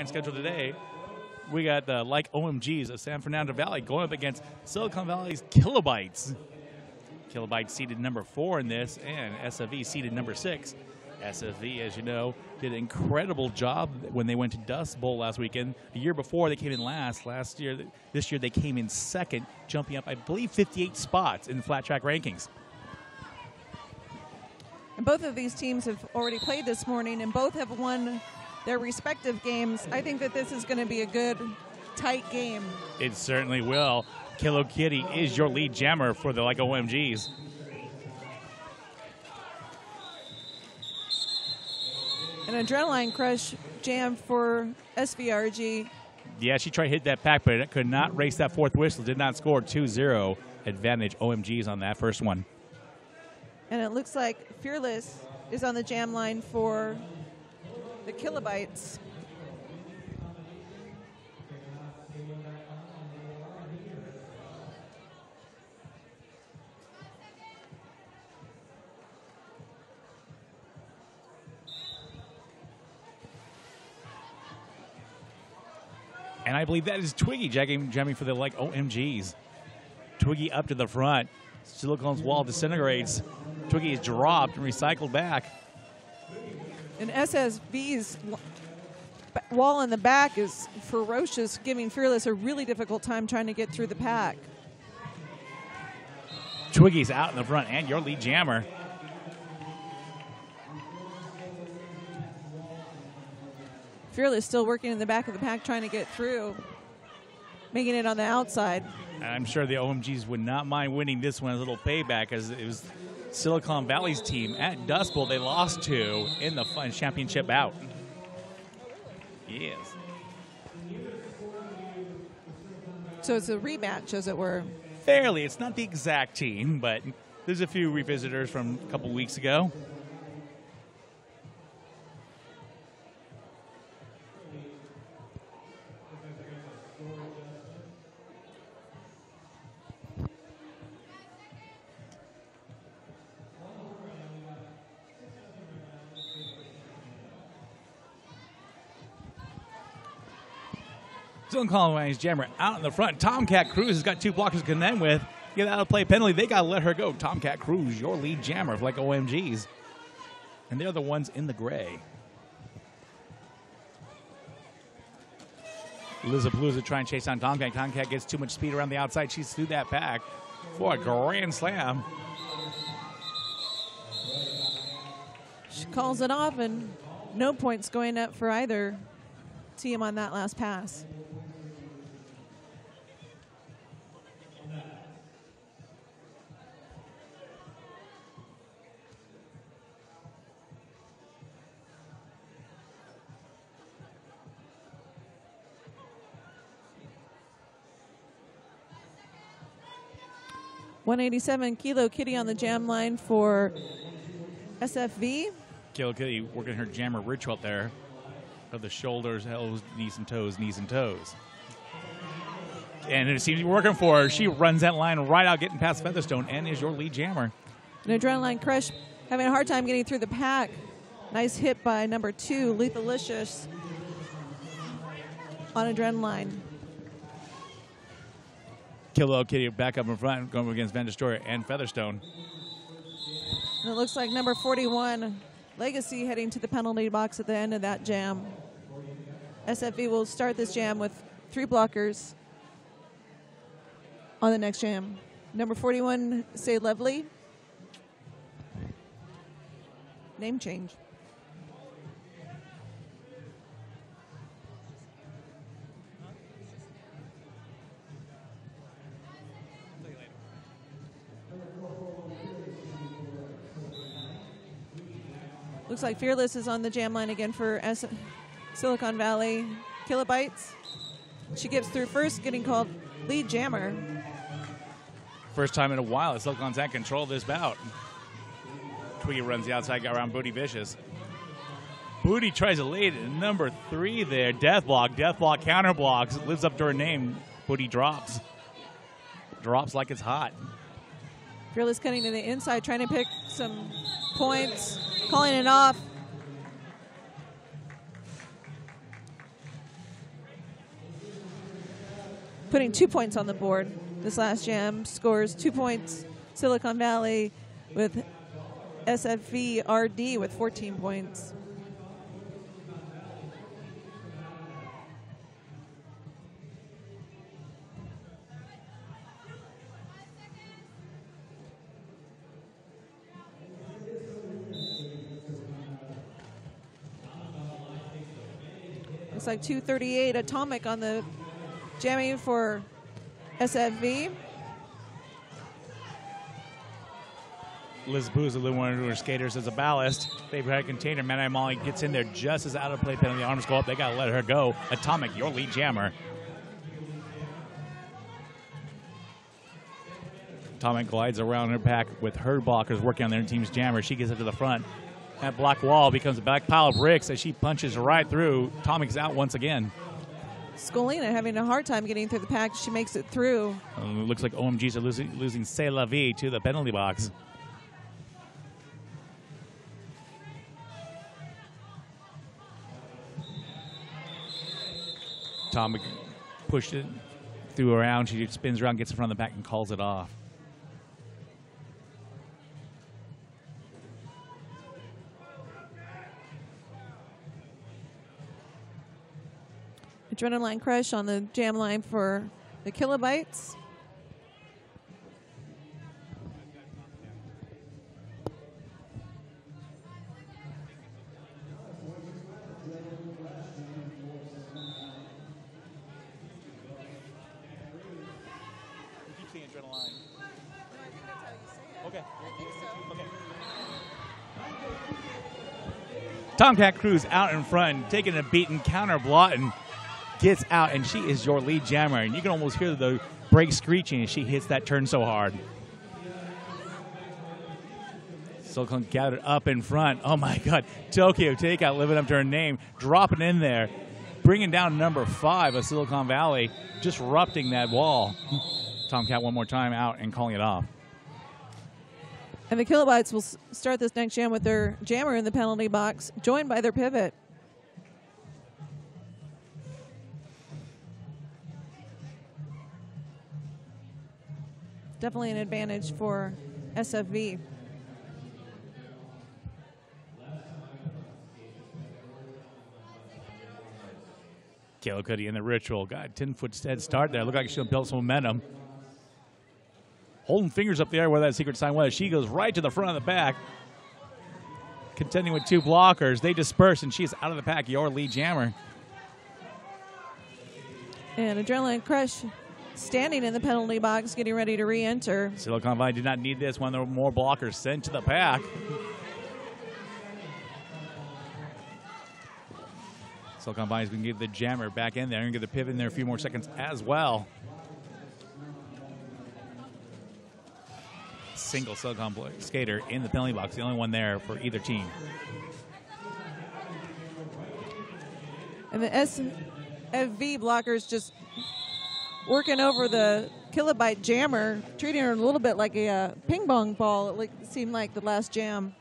schedule today, we got the like OMGs of San Fernando Valley going up against Silicon Valley's Kilobytes. Kilobytes seeded number 4 in this, and SFV seeded number 6. SFV, as you know, did an incredible job when they went to Dust Bowl last weekend. The year before, they came in last. This year, they came in second, jumping up, I believe, 58 spots in the flat track rankings. And both of these teams have already played this morning, and both have won their respective games. I think that this is going to be a good, tight game. It certainly will. Kilo Kitty is your lead jammer for the like OMGs. An Adrenaline Crush jam for Svrg. Yeah, she tried to hit that pack, but it could not race that fourth whistle. Did not score 2-0 advantage OMGs on that first one. And it looks like Fearless is on the jam line for the Kilobytes. And I believe that is Twiggy jamming for the like OMGs. Twiggy up to the front. Silicon's wall disintegrates. Twiggy is dropped and recycled back. And SSV's wall in the back is ferocious, giving Fearless a really difficult time trying to get through the pack. Twiggy's out in the front and your lead jammer. Fearless still working in the back of the pack trying to get through, making it on the outside. I'm sure the OMGs would not mind winning this one, a little payback, as it was Silicon Valley's team at Dust Bowl they lost to in the championship bout. Yes. So it's a rematch, as it were. Fairly. It's not the exact team, but there's a few revisitors from a couple weeks ago. Silicon Valley's jammer out in the front. Tomcat Cruz has got 2 blockers to contend with. Get out of play penalty. They got to let her go. Tomcat Cruz, your lead jammer for like OMGs. And they're the ones in the gray. Lizapalooza trying to chase down Tomcat. Tomcat gets too much speed around the outside. She's through that pack for a grand slam. She calls it off, and no points going up for either team on that last pass. .187 Kilo Kitty on the jam line for SFV. Kilo Kitty working her jammer ritual out there of the shoulders, elbows, knees and toes, knees and toes. And it seems to be working for her. She runs that line right out, getting past Featherstone, and is your lead jammer. An Adrenaline Crush having a hard time getting through the pack. Nice hit by number 2, Lethalicious, on Adrenaline. Kilo Kitty back up in front, going against Van Destroyer and Featherstone. And it looks like number 41, Legacy, heading to the penalty box at the end of that jam. SFV will start this jam with 3 blockers on the next jam. Number 41, Say Lovely. Name change. Looks like Fearless is on the jam line again for Silicon Valley Kilobytes. She gets through first, getting called lead jammer. First time in a while that Silicon's had control of this bout. Twiggy runs the outside, got around Booty Vicious. Booty tries to lead at number 3 there. Deathblock counter blocks. Lives up to her name. Booty drops. Drops like it's hot. Fearless cutting to the inside, trying to pick some points, calling it off. putting 2 points on the board. This last jam scores 2 points. Silicon Valley with Sfvrd with 14 points. Looks like 238 atomic on the jamming for SFV. Liz Booz, one of her skaters, as a ballast. Favorite head container. Manai Molly gets in there just as out of play penalty. Arms go up. They got to let her go. Atomic, your lead jammer. Atomic glides around her pack with her blockers working on their team's jammer. She gets up to the front. That black wall becomes a back pile of bricks as she punches right through. Atomic's out once again. Skolina having a hard time getting through the pack. She makes it through. It looks like OMGs are losing C'est La Vie to the penalty box. Atomic pushed it through around. She spins around, gets in front of the back, and calls it off. Adrenaline crush on the jam line for the kilobytes. Tomcat Cruz out in front, taking a beaten counter block and gets out, and she is your lead jammer. And you can almost hear the brake screeching as she hits that turn so hard. Silicon gathered up in front. Oh, my God. Tokyo Takeout living up to her name, dropping in there, bringing down number 5 of Silicon Valley, disrupting that wall. Tomcat one more time out and calling it off. And the kilobytes will start this next jam with their jammer in the penalty box, joined by their pivot. Definitely an advantage for SFV. Kayla Cuddy in the ritual. Got a 10-foot head start there. Looked like she'll build some momentum. Holding fingers up there where that secret sign was. She goes right to the front of the pack. Contending with 2 blockers. They disperse, and she's out of the pack. Your lead jammer. And Adrenaline Crush standing in the penalty box, getting ready to re-enter. Silicon Valley did not need this. One of the more blockers sent to the pack. Silicon Valley's going to get the jammer back in there and get the pivot in there a few more seconds as well. Single Silicon skater in the penalty box, the only one there for either team. And the SFV blockers just working over the kilobyte jammer, treating her a little bit like a ping pong ball, it seemed like the last jam.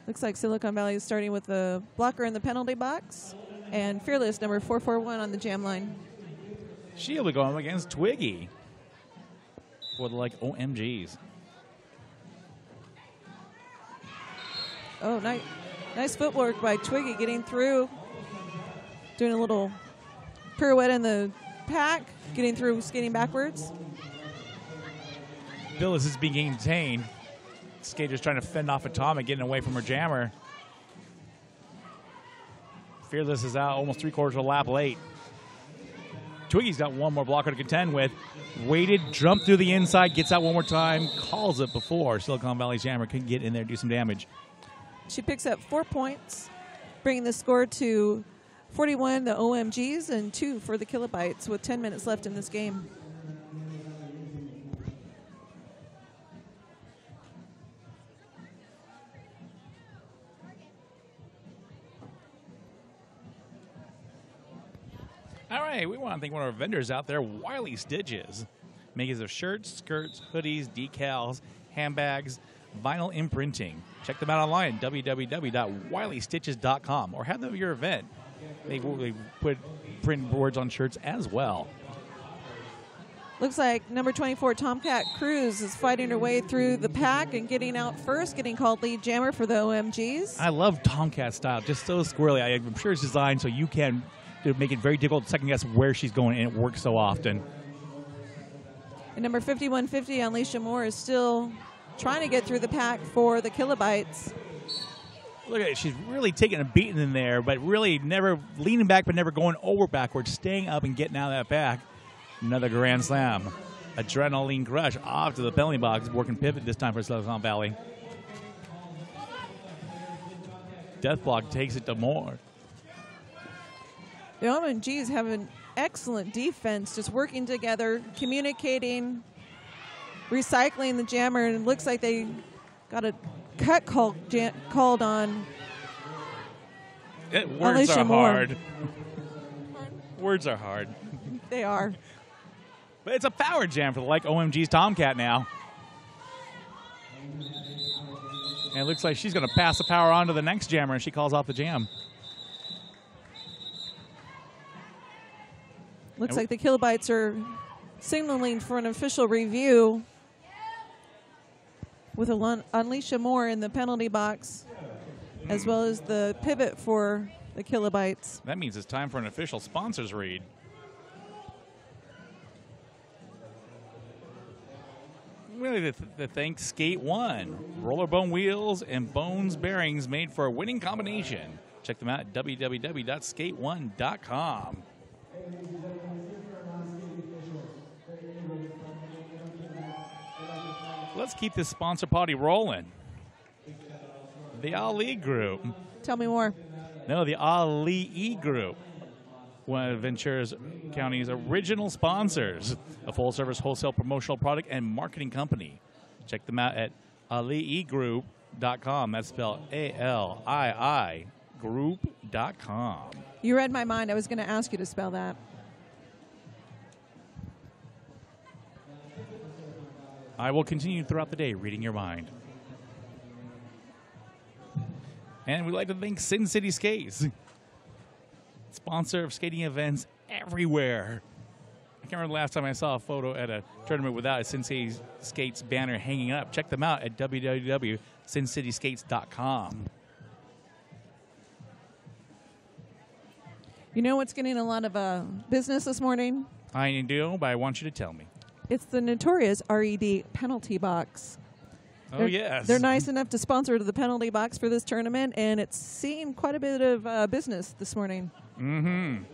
Looks like Silicon Valley is starting with the blocker in the penalty box and Fearless number 441 on the jam line. She'll be going against Twiggy for the OMGs. Oh, nice footwork by Twiggy getting through, doing a little pirouette in the pack, getting through, skating backwards. Phyllis is being contained. Skater's trying to fend off Atomic, getting away from her jammer. Fearless is out almost 3/4 of a lap late. Twiggy's got one more blocker to contend with. Waited, jumped through the inside, gets out one more time, calls it before Silicon Valley's jammer can get in there and do some damage. She picks up 4 points, bringing the score to 41, the OMGs, and 2 for the kilobytes with 10 minutes left in this game. All right, we want to thank one of our vendors out there, Wiley Stitches. makers of shirts, skirts, hoodies, decals, handbags, vinyl imprinting. Check them out online at www.wileystitches.com or have them at your event. They put print boards on shirts as well. Looks like number 24, Tomcat Cruz, is fighting her way through the pack and getting out first, getting called lead jammer for the OMGs. I love Tomcat style, just so squirrely. I'm sure it's designed so you can make it very difficult to second guess where she's going, and it works so often. And number 5150, Alicia Moore, is still trying to get through the pack for the Kilobytes. Look at it. She's really taking a beating in there, but really never leaning back, but never going over backwards, staying up and getting out of that pack. Another grand slam. Adrenaline Crush off to the penalty box, working pivot this time for Silicon Valley. Deathblock takes it to Moore. The OMGs have an excellent defense, just working together, communicating, recycling the jammer, and it looks like they got a cut called on Words Alicia are Moore. hard. Words are hard. They are. But it's a power jam for the OMG's Tomcat now. And it looks like she's going to pass the power on to the next jammer, and she calls off the jam. Looks like the Kilobytes are signaling for an official review with Alicia Moore in the penalty box, as well as the pivot for the Kilobytes. That means it's time for an official sponsors read. Really, the thank Skate 1. Roller bone wheels and bones bearings made for a winning combination. Check them out at www.skate1.com. Let's keep this sponsor party rolling. The Ali Group. Tell me more. No, the Ali Group. One of Ventura County's original sponsors, a full-service wholesale promotional product and marketing company. Check them out at aliigroup.com. That's spelled A-L-I-I group.com. You read my mind. I was going to ask you to spell that. I will continue throughout the day reading your mind. And we'd like to thank Sin City Skates, sponsor of skating events everywhere. I can't remember the last time I saw a photo at a tournament without a Sin City Skates banner hanging up. Check them out at www.sincityskates.com. You know what's getting a lot of business this morning? I do, but I want you to tell me. It's the notorious RED penalty box. Oh, yes. They're nice enough to sponsor the penalty box for this tournament, and it's seeing quite a bit of business this morning. Mm-hmm.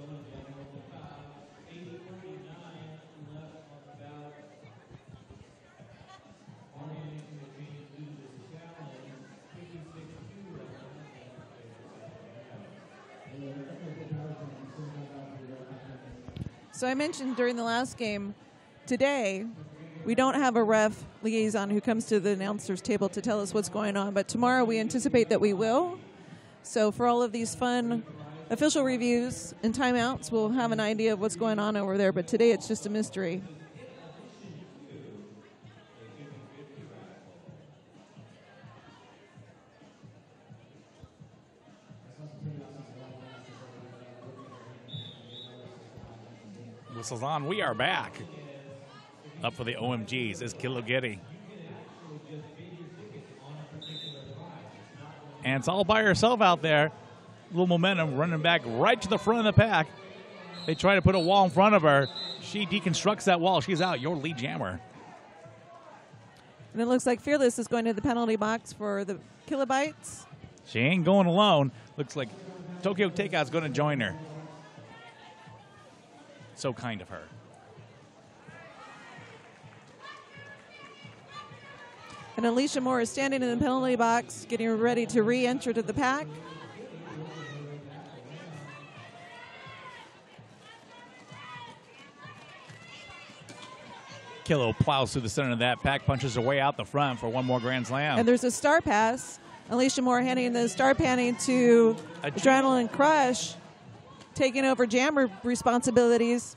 So I mentioned during the last game, today we don't have a ref liaison who comes to the announcer's table to tell us what's going on, but tomorrow we anticipate that we will. So for all of these fun official reviews and timeouts, we'll have an idea of what's going on over there, but today it's just a mystery. Whistles on. We are back. Up for the OMGs is Kilogeddy. And it's all by herself out there. A little momentum, running back right to the front of the pack. They try to put a wall in front of her. She deconstructs that wall. She's out. Your lead jammer. And it looks like Fearless is going to the penalty box for the Kilobytes. She ain't going alone. Looks like Tokyo Takeout's going to join her. So kind of her. And Alicia Moore is standing in the penalty box, getting ready to re-enter to the pack. Kilo plows through the center of that pack, punches her way out the front for one more grand slam. And there's a star pass. Alicia Moore handing the star panning to Adrenaline Crush, taking over jammer responsibilities.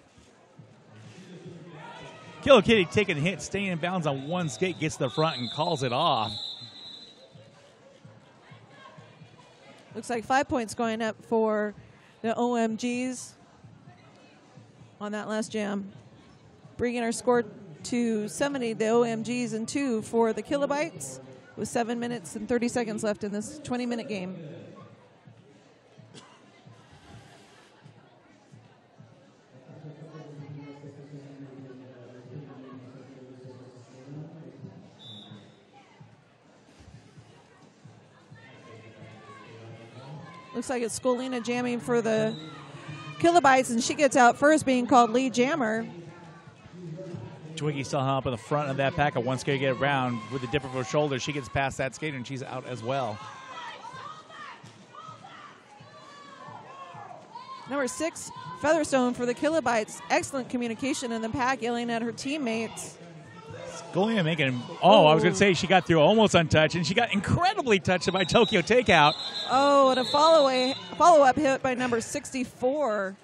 Killer Kitty taking a hit, staying in bounds on one skate, gets to the front and calls it off. Looks like 5 points going up for the OMGs on that last jam. Bringing our score to 70, the OMGs, and 2 for the Kilobytes, with 7 minutes and 30 seconds left in this 20-minute game. Looks like it's Skolina jamming for the Kilobytes, and she gets out first, being called lead jammer. Twiggy still hung up in the front of that pack. One skate to get around with the dip of her shoulder. She gets past that skater, and she's out as well. Number 6, Featherstone for the Kilobytes. Excellent communication in the pack, yelling at her teammates. Skolina making, I was going to say she got through almost untouched, and she got incredibly touched by Tokyo Takeout. Oh, and a follow-up hit by number 64.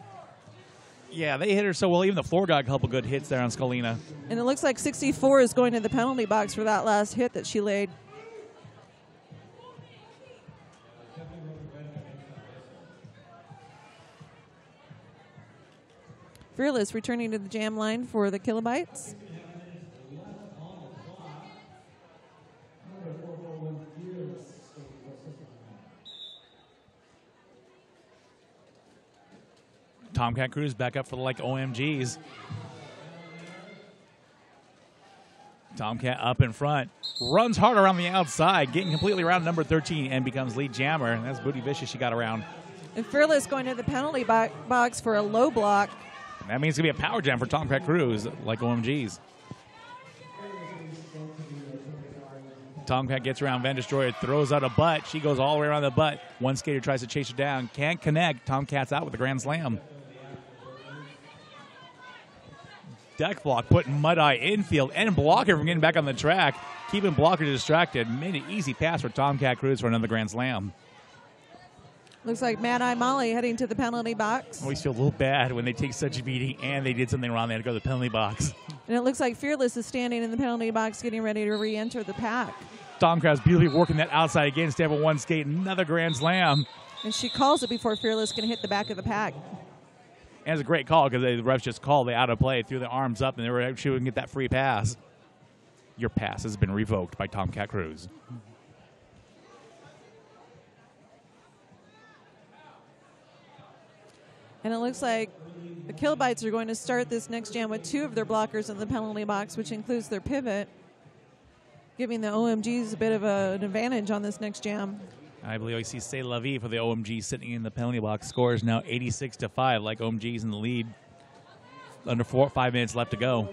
Yeah, they hit her so well. Even the floor got a couple good hits there on Skolina. And it looks like 64 is going to the penalty box for that last hit that she laid. Fearless returning to the jam line for the Kilobytes. Tomcat Cruz back up for the OMGs. Tomcat up in front. Runs hard around the outside, getting completely around number 13 and becomes lead jammer. And that's Booty Vicious she got around. And Fearless going to the penalty box for a low block. And that means it's going to be a power jam for Tomcat Cruz, like OMGs. Tomcat gets around Van Destroyer, throws out a butt. She goes all the way around the butt. One skater tries to chase her down. Can't connect. Tomcat's out with a grand slam. Deck block, putting Mud Eye infield and Blocker from getting back on the track. Keeping Blocker distracted. Made an easy pass for Tomcat Cruz for another grand slam. Looks like Mad Eye Molly heading to the penalty box. I always feel a little bad when they take such a beating and they did something wrong. They had to go to the penalty box. And it looks like Fearless is standing in the penalty box getting ready to re-enter the pack. Tomcat's beautifully working that outside again. Step of one skate, another grand slam. And she calls it before Fearless can hit the back of the pack. And it's a great call because the refs just called the out of play, threw the arms up, and she wouldn't get that free pass. Your pass has been revoked by Tomcat Cruz. And it looks like the Kilobytes are going to start this next jam with 2 of their blockers in the penalty box, which includes their pivot, giving the OMGs a bit of an advantage on this next jam. I believe I see C'est La Vie for the OMG sitting in the penalty box. Score is now 86-5, like OMG's in the lead. Under 5 minutes left to go.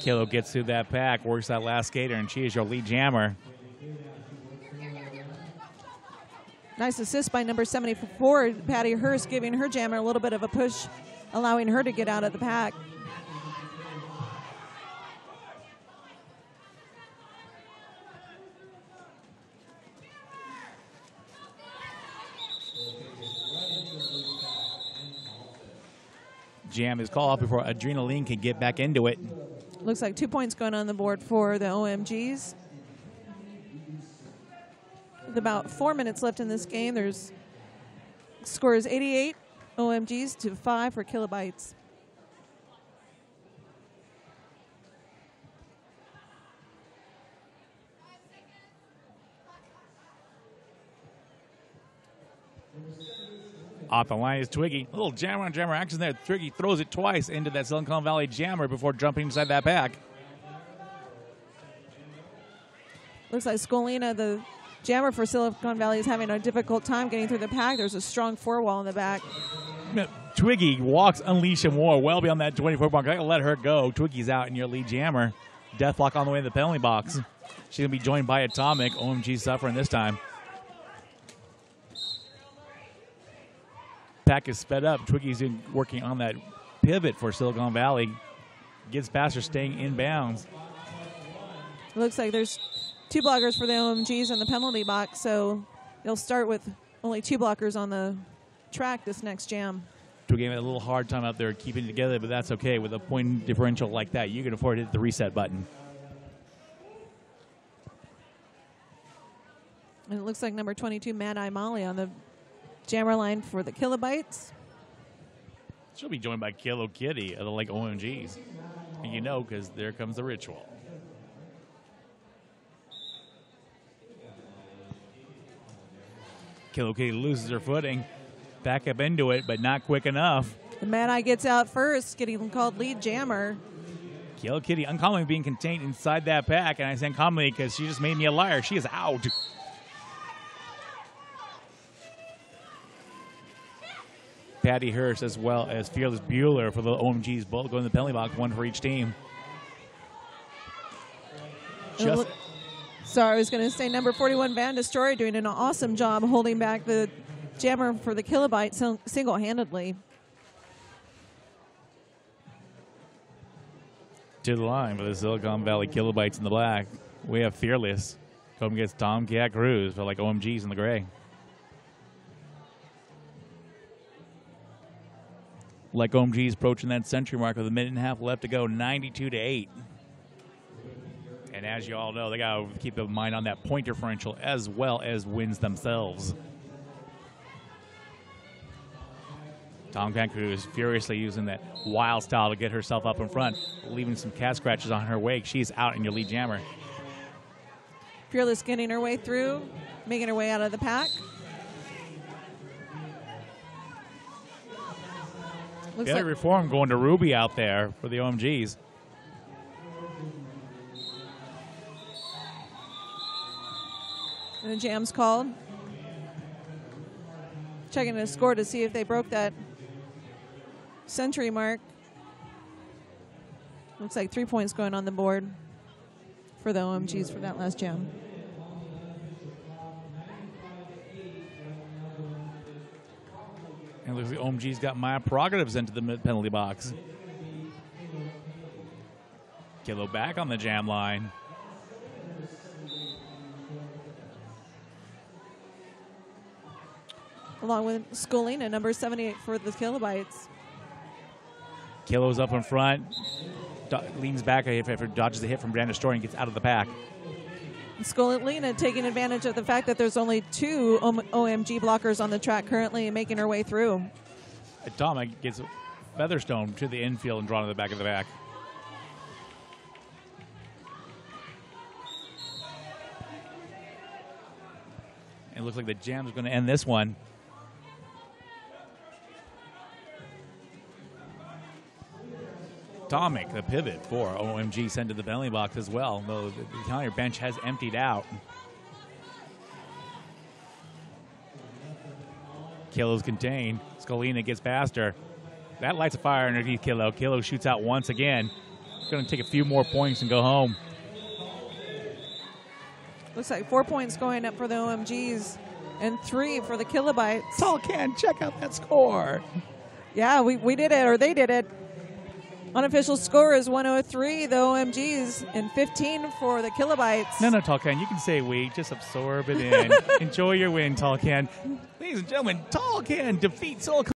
Kilo gets through that pack, works that last skater, and she is your lead jammer. Nice assist by number 74, Patty Hurst, giving her jammer a little bit of a push, allowing her to get out of the pack. Jam is called off before Adrenaline can get back into it. Looks like 2 points going on the board for the OMGs. With about 4 minutes left in this game, there's score is 88 OMGs to 5 for Kilobytes. Off the line is Twiggy. A little jammer on jammer action there. Twiggy throws it twice into that Silicon Valley jammer before jumping inside that pack. Looks like Skolina, the jammer for Silicon Valley, is having a difficult time getting through the pack. There's a strong 4-wall in the back. Twiggy walks Unleash and War well beyond that 24 mark. I gotta let her go. Twiggy's out in your lead jammer. Deathlock on the way to the penalty box. She's gonna be joined by Atomic. OMG suffering this time. Pack is sped up. Twiggy's working on that pivot for Silicon Valley. Gets past her, staying in bounds. Looks like there's 2 blockers for the OMGs in the penalty box, so they'll start with only 2 blockers on the track this next jam. To give it a little hard time out there keeping it together, but that's okay. With a point differential like that, you can afford to hit the reset button. And it looks like number 22, Mad Eye Molly, on the jammer line for the Kilobytes. She'll be joined by Kilo Kitty of the like OMGs. And you know, because there comes the ritual. Kilo Kitty loses her footing. Back up into it, but not quick enough. The Mad Eye gets out first, getting called lead jammer. Kilo Kitty uncommonly being contained inside that pack, and I say uncommonly because she just made me a liar. She is out. Patty Hurst as well as Fearless Bueller for the OMGs, both going to the penalty box, 1 for each team. Sorry, I was going to say number 41, Van Destroyer, doing an awesome job holding back the jammer for the Kilobyte single-handedly. To the line for the Silicon Valley Kilobytes in the black. We have Fearless going against Tomcat Cruz for like OMGs in the gray. Like OMG's approaching that century mark with a minute and a half left to go, 92-8. And as you all know, they got to keep in mind on that point differential as well as wins themselves. Tomcat Cruz furiously using that wild style to get herself up in front, leaving some cat scratches on her wake. She's out in your lead jammer. Fearless getting her way through, making her way out of the pack. Looks like Reform going to Ruby out there for the OMGs. And the jam's called. Checking the score to see if they broke that century mark. Looks like 3 points going on the board for the OMGs for that last jam. And looks like OMG's got my prerogatives into the penalty box. Kilo back on the jam line. Along with Skolina, number 78 for the Kilobytes. Kilo's up in front. Leans back after dodges the hit from Van Destroyer and gets out of the pack. Skolina taking advantage of the fact that there's only 2 OMG blockers on the track currently and making her way through. Atomic gets Featherstone to the infield and drawn to the back of the pack. And it looks like the jam's going to end this one. Atomic, the pivot for OMG, sent to the penalty box as well, though the counter bench has emptied out. Kilo's contained. Skolina gets past her. That lights a fire underneath Kilo. Kilo shoots out once again. Going to take a few more points and go home. Looks like 4 points going up for the OMGs and 3 for the Kilobytes. Tall Can, check out that score. Yeah, we did it, or they did it. Unofficial score is 103, the OMGs, and 15 for the Kilobytes. No, Tall Can, you can say we. Just absorb it in. Enjoy your win, Tall Can. Ladies and gentlemen, Tall Can defeats Silicon